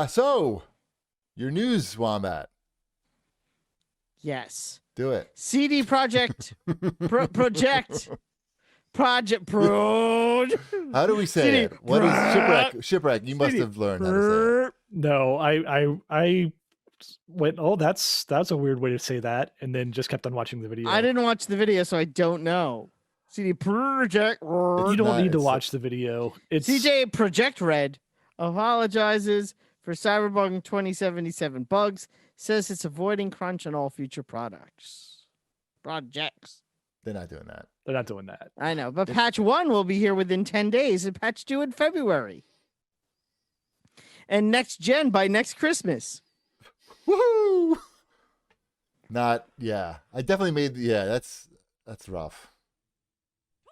So your news, Wombat. Yes. Do it. CD Project Project Pro. How do we say CD it? What is shipwreck? Shipwreck. You must have learned how to say it. No, I went, oh, that's a weird way to say that, and then just kept on watching the video. I didn't watch the video, so I don't know. CD Project. You don't need to watch the video. It's Projekt RED apologizes for Cyberpunk 2077 bugs. Says it's avoiding crunch on all future projects. They're not doing that. They're not doing that. I know, but patch 1 will be here within 10 days and patch 2 in February. And next gen by next Christmas. Woohoo! I definitely made, that's rough.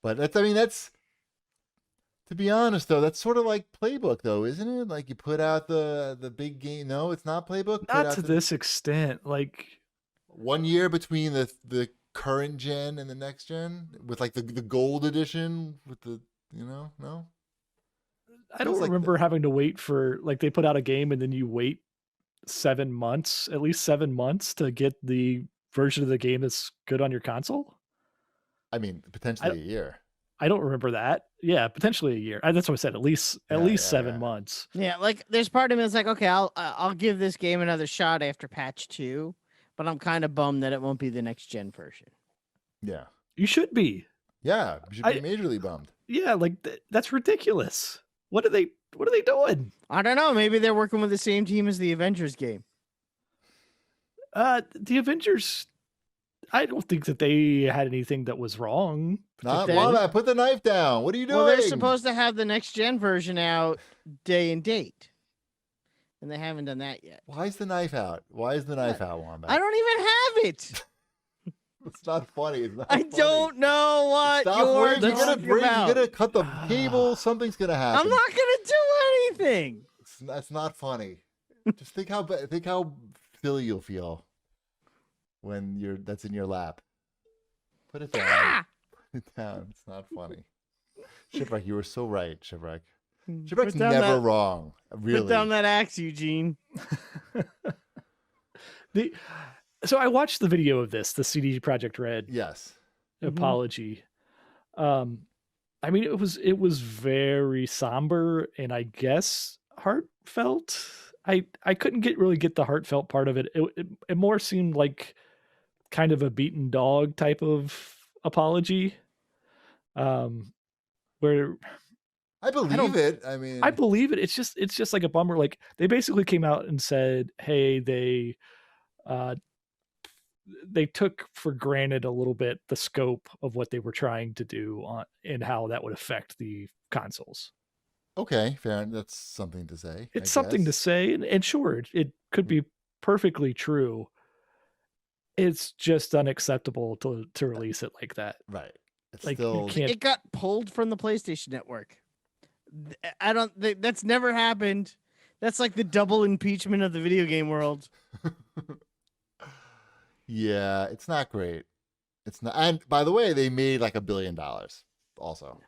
But that's, to be honest though, that's sort of like Playbook though, isn't it? Like you put out the big game. No, it's not Playbook. Not to this extent. Like 1 year between the current gen and the next gen with like the gold edition with the, no? I don't remember having to wait for, like, they put out a game and then you wait 7 months, at least 7 months to get the version of the game that's good on your console. I mean, potentially a year. I don't remember that. Yeah, potentially a year. That's what I said. At least 7 months. Yeah, like there's part of me that's like, okay, I'll give this game another shot after patch 2, but I'm kind of bummed that it won't be the next gen version. Yeah, you should be. Yeah, you should be majorly bummed. Yeah, like that's ridiculous. What are they doing? I don't know. Maybe they're working with the same team as the Avengers game. The Avengers, I don't think that they had anything that was wrong. Not Wombat, put the knife down. What are you doing? Well, they're supposed to have the next gen version out day and date. And they haven't done that yet. Why is the knife out? Wombat? I don't even have it. It's not funny. I don't know what you're talking about. You're going to cut the cable. Something's going to happen. I'm not going to do anything. That's not funny. Just think how silly you'll feel when that's in your lap. Put it down. Put it down. It's not funny. Shipwreck, you were so right, Shipwreck. Shipwreck's never wrong. Really. Put down that axe, Eugene. So I watched the video of this, the CD Projekt RED. Yes. Apology. I mean, it was very somber and I guess heartfelt. I couldn't really get the heartfelt part of it. It more seemed like kind of a beaten dog type of apology. Where I believe it. I mean, I believe it. It's just like a bummer. Like they basically came out and said, hey, they took for granted a little bit the scope of what they were trying to do and how that would affect the consoles. Okay, fair. That's something to say. It's something to say, and sure, it could be perfectly true. It's just unacceptable to release it like that. Right. It's like still... It got pulled from the PlayStation Network. I don't think that's never happened. That's like the double impeachment of the video game world. Yeah, it's not great. It's not. And by the way, they made like $1 billion also.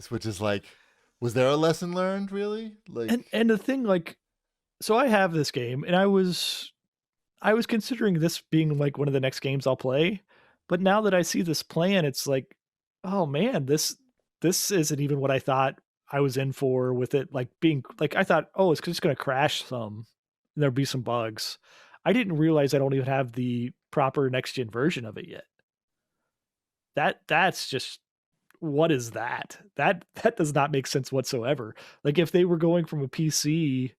Which is like, was there a lesson learned really? Like, and the thing, like, so I have this game and I was considering this being like one of the next games I'll play, but now that I see this plan, it's like, oh man, this isn't even what I thought I was in for with it. Like being like, I thought, oh, it's just going to crash some, and there'll be some bugs. I didn't realize I don't even have the proper next gen version of it yet. That's just, what is that? That does not make sense whatsoever. Like if they were going from a PC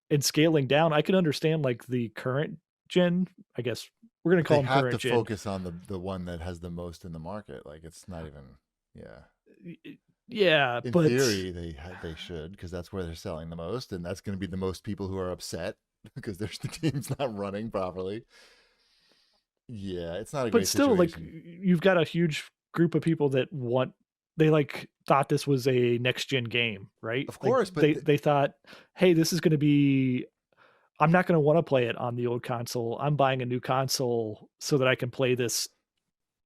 and scaling down, I could understand like the current gen, I guess we're going to call them current gen. They have to focus on the one that has the most in the market. Like it's not even, yeah. In theory, they should, because that's where they're selling the most, and that's going to be the most people who are upset because the game's not running properly. Yeah, it's not a great situation. But still, like you've got a huge group of people that they like thought this was a next gen game, right? Of course, like, but they thought, hey, this is going to be, I'm not going to want to play it on the old console. I'm buying a new console so that I can play this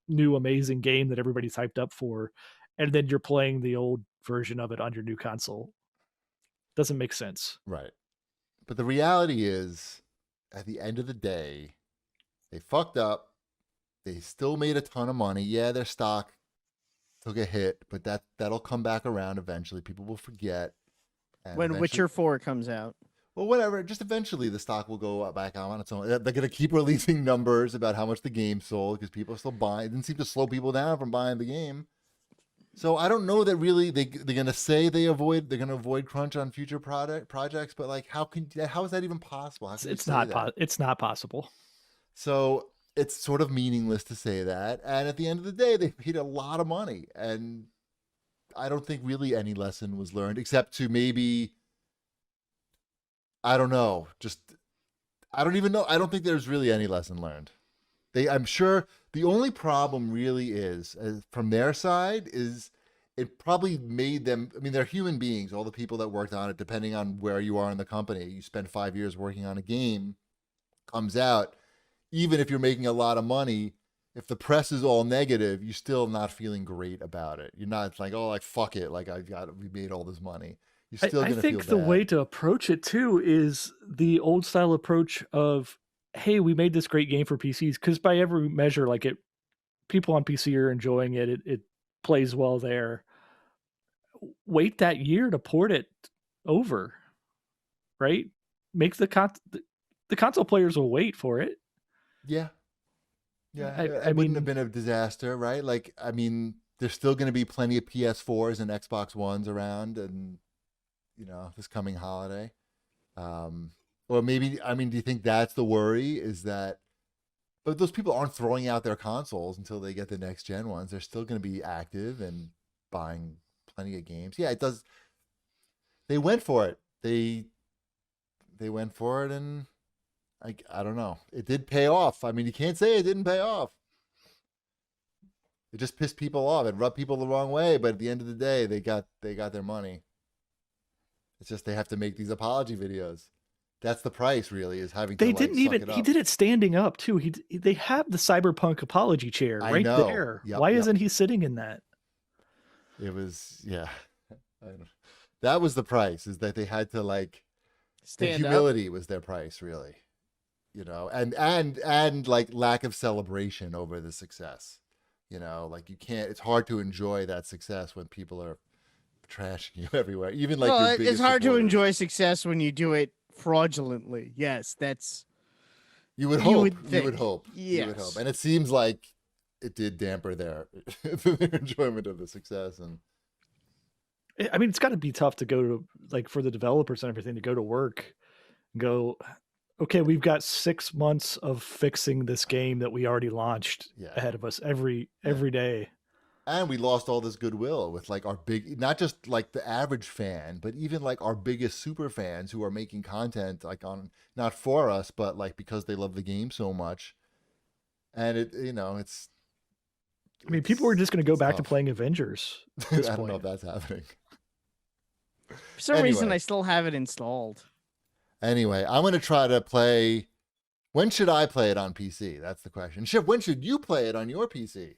new amazing game that everybody's hyped up for. And then you're playing the old version of it on your new console. Doesn't make sense. Right. But the reality is, at the end of the day, they fucked up. They still made a ton of money. Yeah, their stock took a hit, but that'll come back around eventually. People will forget. And When Witcher 4 comes out. well, whatever. Just eventually, the stock will go back on its own. They're going to keep releasing numbers about how much the game sold because people are still buying. It didn't seem to slow people down from buying the game. So I don't know that really they're going to say they're going to avoid crunch on future projects, but like how is that even possible? How can It's not possible. So it's sort of meaningless to say that. And at the end of the day, they paid a lot of money, and I don't think really any lesson was learned except to maybe, I don't know, I don't even know. I don't think there's really any lesson learned. I'm sure the only problem really is from their side is it probably made them, I mean, they're human beings, all the people that worked on it, depending on where you are in the company. You spend 5 years working on a game, comes out, even if you're making a lot of money, if the press is all negative, you're still not feeling great about it. You're not like, oh, like, fuck it. Like, we made all this money. You're still going to feel bad. I think the way to approach it too is the old style approach of, hey, we made this great game for PCs, because by every measure, like people on PC are enjoying it. It plays well there. Wait that year to port it over, right? Make the console players will wait for it. Yeah. It wouldn't have been a disaster, right? Like, I mean, there's still going to be plenty of PS4s and Xbox Ones around, and this coming holiday. Or maybe, I mean, do you think that's the worry? Is that, but those people aren't throwing out their consoles until they get the next gen ones. They're still going to be active and buying plenty of games. Yeah, it does. They went for it. They went for it, and I don't know. It did pay off. I mean, you can't say it didn't pay off. It just pissed people off. It rubbed people the wrong way. But at the end of the day, they got their money. It's just they have to make these apology videos. That's the price, really, is having to. They didn't even. He did it standing up too. They have the Cyberpunk apology chair right there. Yep, Why isn't he sitting in that? It was, yeah. That was the price. Is that they had to like. Stand the humility up. Was their price, really. And like lack of celebration over the success. Like you can't. It's hard to enjoy that success when people are trashing you everywhere. Even like your biggest it's hard supporters. to enjoy success when you do it fraudulently. Yes, that's. You would hope. You would hope. Yes. You would hope. And it seems like it did damper their enjoyment of the success. And I mean, it's got to be tough to go to, like, for the developers and everything, to go to work and go, okay, we've got 6 months of fixing this game that we already launched ahead of us every day. And we lost all this goodwill with like our big, not just like the average fan, but even like our biggest super fans who are making content like on, not for us, but like because they love the game so much. And it's. I mean, people are just going to go back to playing Avengers. I don't know if that's happening. For some reason, I still have it installed. Anyway, I'm going to try to play. When should I play it on PC? That's the question. Chip, when should you play it on your PC?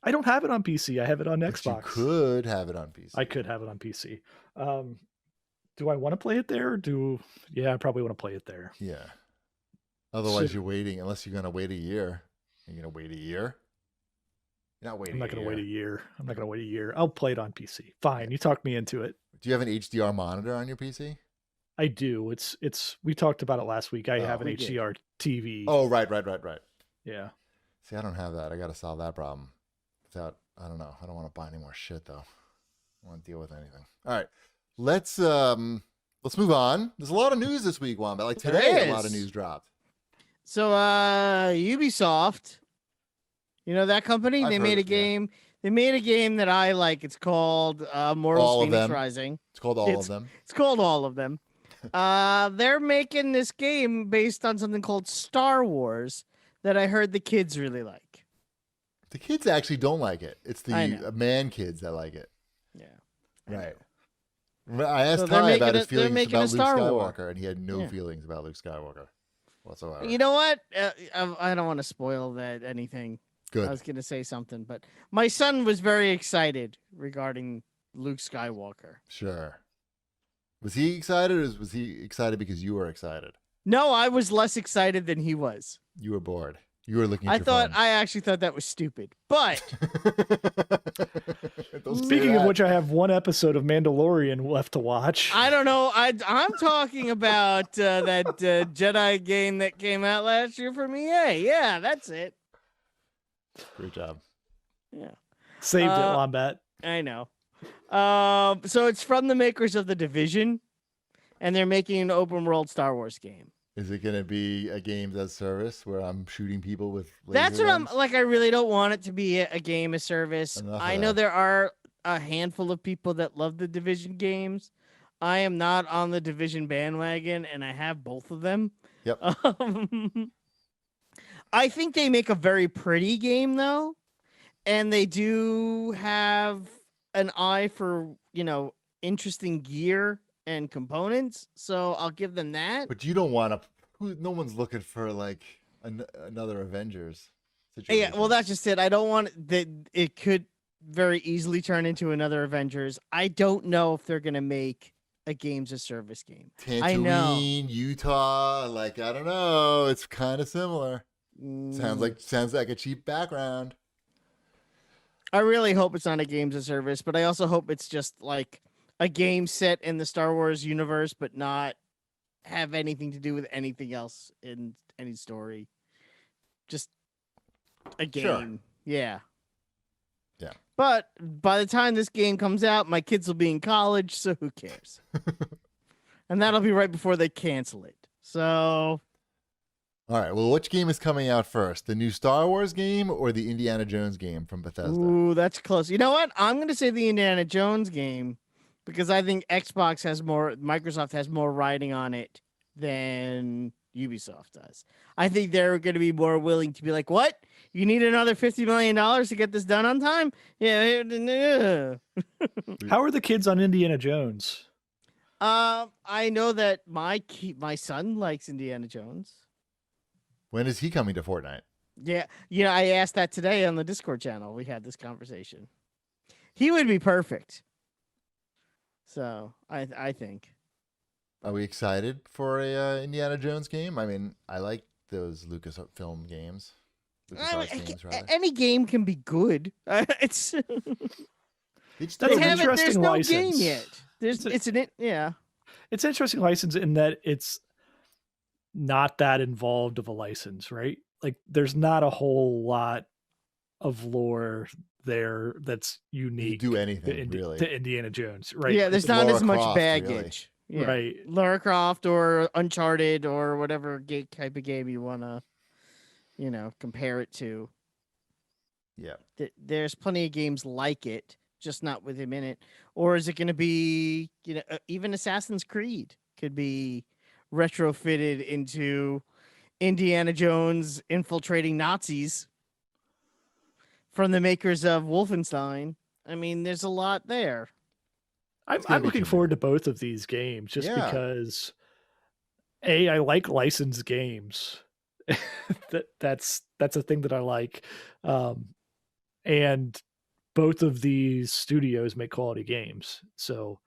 I don't have it on PC. I have it on Xbox. You could have it on PC. I could have it on PC. Do I want to play it there? I probably want to play it there. Yeah. Otherwise, you're waiting. Unless you're going to wait a year. Are you going to wait a year? You're not waiting. I'm not going to wait a year. I'm not going to wait a year. I'll play it on PC. Fine. You talked me into it. Do you have an HDR monitor on your PC? I do. It's. We talked about it last week. I have an HDR TV. Oh, right. Yeah. See, I don't have that. I got to solve that problem. I don't know. I don't want to buy any more shit though. I don't want to deal with anything. All right, let's move on. There's a lot of news this week, Wombat. Like today, a lot of news dropped. So Ubisoft, that company, they made a game. They made a game that I like. It's called Mortals Phoenix Rising. It's called All of Them. It's called All of Them. They're making this game based on something called Star Wars that I heard the kids really like. The kids actually don't like it. It's the man kids that like it. Yeah. Right. I asked Ty about his feelings about Luke Skywalker, and he had no feelings about Luke Skywalker whatsoever. You know what? I don't want to spoil anything. Good. I was going to say something, but my son was very excited regarding Luke Skywalker. Sure. Was he excited, or was he excited because you were excited? No, I was less excited than he was. You were bored. You were looking at your phone. I actually thought that was stupid. But Speaking of which, I have one episode of Mandalorian left to watch. I don't know. I'm talking about that Jedi game that came out last year from EA. Yeah, that's it. Great job. Yeah. Saved it, Wombat. I know. So it's from the makers of The Division, and they're making an open world Star Wars game. Is it going to be a games as service where I'm shooting people with laser That's what guns? I'm like. I really don't want it to be a game as service. I know there are a handful of people that love the Division games. I am not on the Division bandwagon, and I have both of them. Yep. I think they make a very pretty game, though, and they do have an eye for, interesting gear and components, so I'll give them that. But you don't want to. No one's looking for like another Avengers situation. Yeah, well, that's just it. I don't want that. It could very easily turn into another Avengers. I don't know if they're gonna make a games as service game. Tatooine, I know. Utah, like I don't know. It's kind of similar. Sounds like a cheap background. I really hope it's not a games as service, but I also hope it's just like a game set in the Star Wars universe, but not have anything to do with anything else in any story. Just a game. Sure. Yeah. Yeah. But by the time this game comes out, my kids will be in college, so who cares? And that'll be right before they cancel it. So. All right. Well, which game is coming out first? The new Star Wars game or the Indiana Jones game from Bethesda? Ooh, that's close. You know what? I'm going to say the Indiana Jones game because I think Microsoft has more riding on it than Ubisoft does. I think they're going to be more willing to be like, what? You need another $50 million to get this done on time? Yeah. How are the kids on Indiana Jones? I know that my son likes Indiana Jones. When is he coming to Fortnite? Yeah. I asked that today on the Discord channel. We had this conversation. He would be perfect. So I think. Are we excited for a Indiana Jones game? I mean, I like those Lucasfilm games. Games, rather. Any game can be good. That's an interesting there's no license. game yet. It's an interesting license in that it's not that involved of a license, right? Like there's not a whole lot of lore there that's unique do anything really to Indiana Jones, right? Yeah, there's not as much baggage. Really. Yeah. Right. Lara Croft or Uncharted or whatever type of game you want to, compare it to. Yeah. There's plenty of games like it, just not with him in it. Or is it going to be, even Assassin's Creed could be retrofitted into Indiana Jones infiltrating Nazis from the makers of Wolfenstein. I mean, there's a lot there. I'm looking forward to both of these games just because I like licensed games. that's a thing that I like. And both of these studios make quality games. So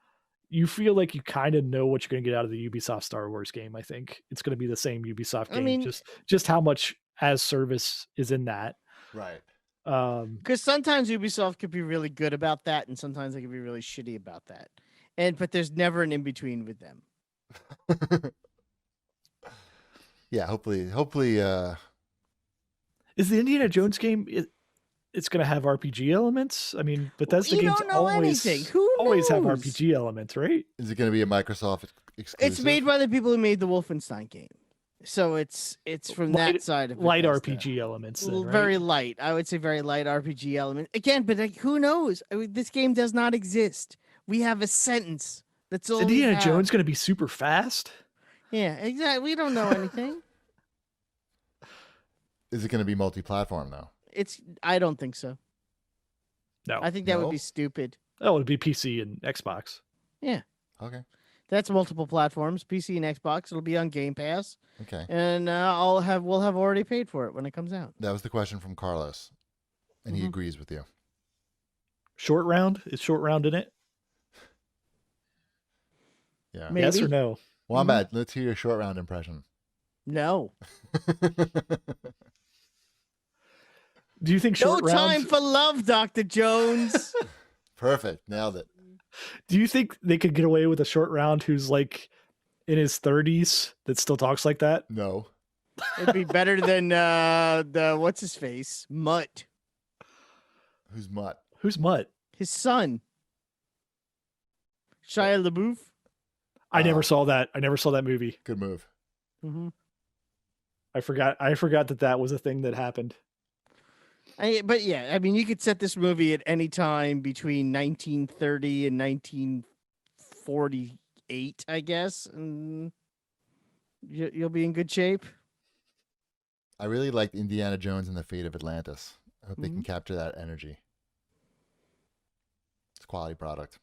you feel like you kind of know what you're going to get out of the Ubisoft Star Wars game. I think it's going to be the same Ubisoft game. I mean, just how much as service is in that. Right. Because sometimes Ubisoft could be really good about that, and sometimes they can be really shitty about that. But there's never an in between with them. Yeah, hopefully. Is the Indiana Jones game? It's going to have RPG elements. I mean, Bethesda games always have RPG elements, right? Is it going to be a Microsoft exclusive? It's made by the people who made the Wolfenstein game. So it's from that side of it. Light RPG elements. Then, right? Very light. I would say very light RPG element. Again, but who knows? I mean, this game does not exist. We have a sentence. That's all. Indiana Jones going to be super fast? Yeah, exactly. We don't know anything. Is it going to be multi-platform though? I don't think so. No. I think that would be stupid. Oh, it'd be PC and Xbox. Yeah. Okay. That's multiple platforms, PC and Xbox. It'll be on Game Pass. Okay. And we'll have already paid for it when it comes out. That was the question from Carlos, and he agrees with you. Short round? Is short round in it? Yeah. Maybe. Yes or no? Wombat, let's hear your short round impression. No. Do you think No short round? time for love, Dr. Jones. Perfect. Nailed it. Do you think they could get away with a short round who's like in his 30s that still talks like that? No. It'd be better than the what's his face? Mutt. Who's Mutt? Who's Mutt? His son. Shia LaBeouf. I never saw that. I never saw that movie. Good move. Mm-hmm. I forgot that was a thing that happened. But yeah, I mean, you could set this movie at any time between 1930 and 1948, I guess, and you'll be in good shape. I really liked Indiana Jones and the Fate of Atlantis. I hope they can capture that energy. It's a quality product.